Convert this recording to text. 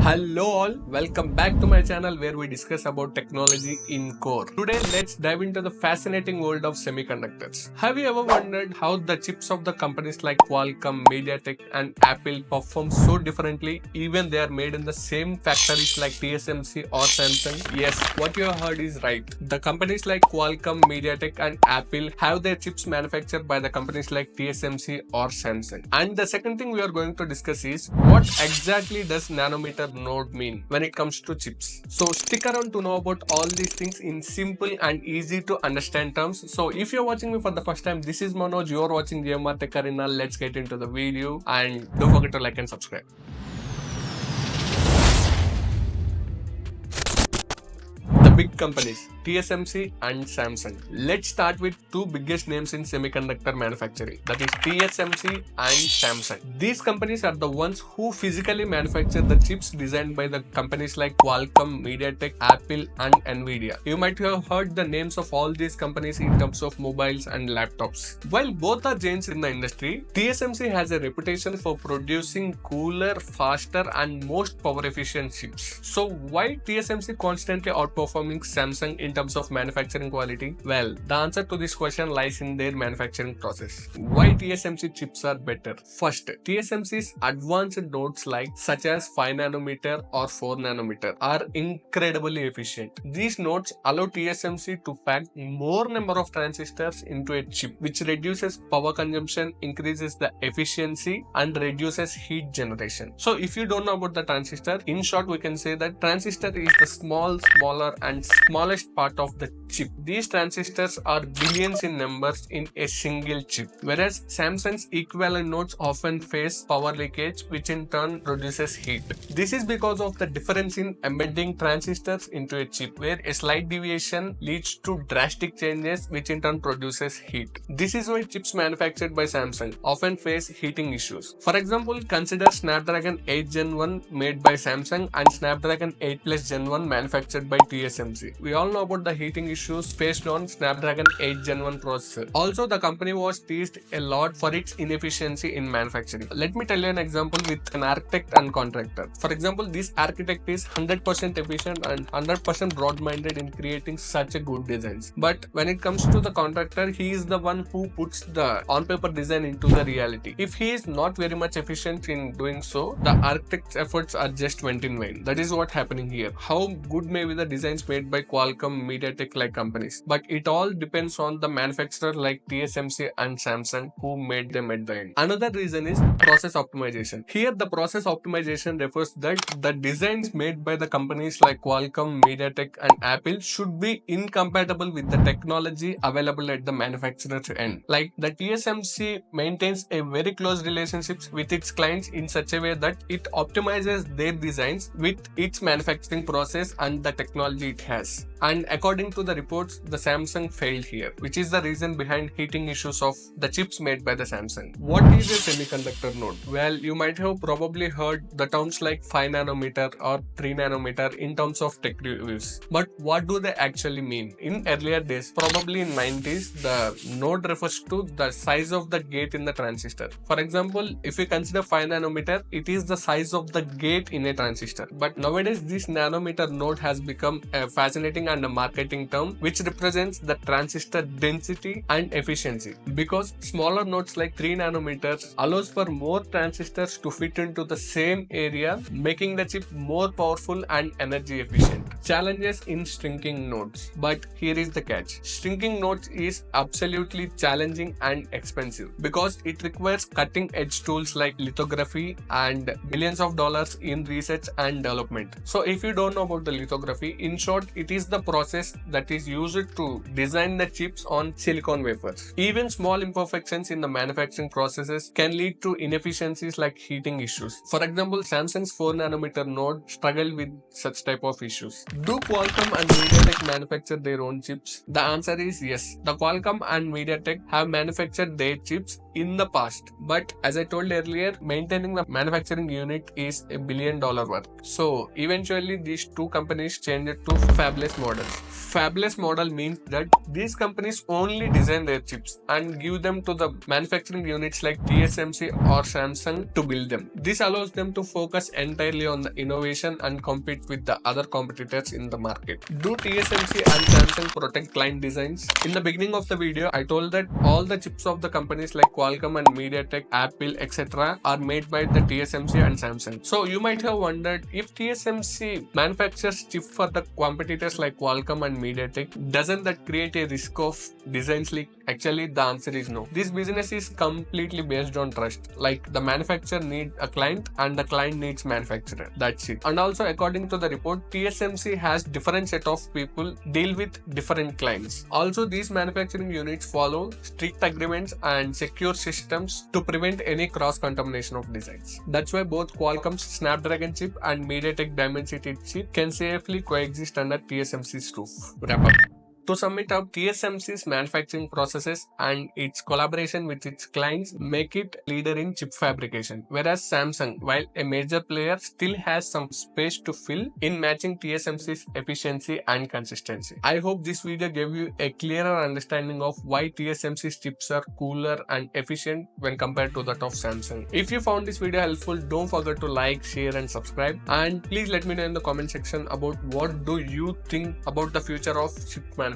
Hello all, welcome back to my channel where we discuss about technology in core. Today let's dive into the fascinating world of semiconductors. Have you ever wondered how the chips of the companies like Qualcomm, MediaTek and Apple perform so differently even they are made in the same factories like TSMC or Samsung? Yes, what you have heard is right. The companies like Qualcomm, MediaTek and Apple have their chips manufactured by the companies like TSMC or Samsung. And the second thing we are going to discuss is what exactly does nanometer node mean when it comes to chips. So stick around to know about all these things in simple and easy to understand terms. So if you're watching me for the first time, this is Manoj, you're watching GMR Tech Arena. Let's get into the video and don't forget to like and subscribe. The big companies TSMC and Samsung. Let's start with two biggest names in semiconductor manufacturing, that is TSMC and Samsung. These companies are the ones who physically manufacture the chips designed by the companies like Qualcomm, MediaTek, Apple and Nvidia. You might have heard the names of all these companies in terms of mobiles and laptops. While both are giants in the industry, TSMC has a reputation for producing cooler, faster and most power efficient chips. So why TSMC constantly outperforming Samsung in terms of manufacturing quality? Well, the answer to this question lies in their manufacturing process. Why TSMC chips are better? First, TSMC's advanced nodes such as 5 nanometer or 4 nanometer are incredibly efficient. These nodes allow TSMC to pack more number of transistors into a chip, which reduces power consumption, increases the efficiency and reduces heat generation. So if you don't know about the transistor, in short we can say that transistor is the smaller and smallest part of the chip. These transistors are billions in numbers in a single chip, whereas Samsung's equivalent nodes often face power leakage, which in turn produces heat. This is because of the difference in embedding transistors into a chip, where a slight deviation leads to drastic changes, which in turn produces heat. This is why chips manufactured by Samsung often face heating issues. For example, consider Snapdragon 8 Gen 1 made by Samsung and Snapdragon 8 Plus Gen 1 manufactured by TSMC. We all know about the heating issues faced on Snapdragon 8 Gen 1 processor. Also, the company was teased a lot for its inefficiency in manufacturing. Let me tell you an example with an architect and contractor. For example, this architect is 100% efficient and 100% broad-minded in creating such a good designs. But when it comes to the contractor, he is the one who puts the on-paper design into the reality. If he is not very much efficient in doing so, the architect's efforts are just went in vain. That is what happening here. How good may be the designs made by Qualcomm, MediaTek like companies, but it all depends on the manufacturer like TSMC and Samsung who made them at the end. Another reason is process optimization. Here the process optimization refers that the designs made by the companies like Qualcomm, MediaTek and Apple should be incompatible with the technology available at the manufacturer's end. Like the TSMC maintains a very close relationships with its clients in such a way that it optimizes their designs with its manufacturing process and the technology it has. And according to the reports, the Samsung failed here, which is the reason behind heating issues of the chips made by the Samsung. What is a semiconductor node? Well, you might have probably heard the terms like 5 nanometer or 3 nanometer in terms of tech reviews. But what do they actually mean? In earlier days, probably in 90s, the node refers to the size of the gate in the transistor. For example, if we consider 5 nanometer, it is the size of the gate in a transistor. But nowadays, this nanometer node has become a fascinating and a marketing term which represents the transistor density and efficiency, because smaller nodes like 3 nanometers allows for more transistors to fit into the same area, making the chip more powerful and energy efficient. Challenges in shrinking nodes. But here is the catch. Shrinking nodes is absolutely challenging and expensive because it requires cutting edge tools like lithography and millions of dollars in research and development. So if you don't know about the lithography, in short, it is the process that is used to design the chips on silicon wafers. Even small imperfections in the manufacturing processes can lead to inefficiencies like heating issues. For example, Samsung's 4 nanometer node struggled with such type of issues. Do Qualcomm and MediaTek manufacture their own chips? The answer is yes. The Qualcomm and MediaTek have manufactured their chips in the past. But as I told earlier, maintaining the manufacturing unit is $1 billion work. So eventually these two companies changed it to fabless models. Fabless model means that these companies only design their chips and give them to the manufacturing units like TSMC or Samsung to build them. This allows them to focus entirely on the innovation and compete with the other competitors in the market. Do TSMC and Samsung protect client designs? In the beginning of the video, I told that all the chips of the companies like Qualcomm and MediaTek, Apple, etc. are made by the TSMC and Samsung. So you might have wondered, if TSMC manufactures chips for the competitors like Qualcomm and MediaTek, doesn't that create a risk of designs leak? Actually, the answer is no. This business is completely based on trust. Like, the manufacturer needs a client and the client needs manufacturer. That's it. And also, according to the report, TSMC has different set of people deal with different clients. Also, these manufacturing units follow strict agreements and secure systems to prevent any cross-contamination of designs. That's why both Qualcomm's Snapdragon chip and MediaTek Dimensity chip can safely coexist under TSMC's roof. Wrap up. To sum it up, TSMC's manufacturing processes and its collaboration with its clients make it leader in chip fabrication, whereas Samsung, while a major player, still has some space to fill in matching TSMC's efficiency and consistency. I hope this video gave you a clearer understanding of why TSMC's chips are cooler and efficient when compared to that of Samsung. If you found this video helpful, don't forget to like, share and subscribe, and please let me know in the comment section about what do you think about the future of chip manufacturing.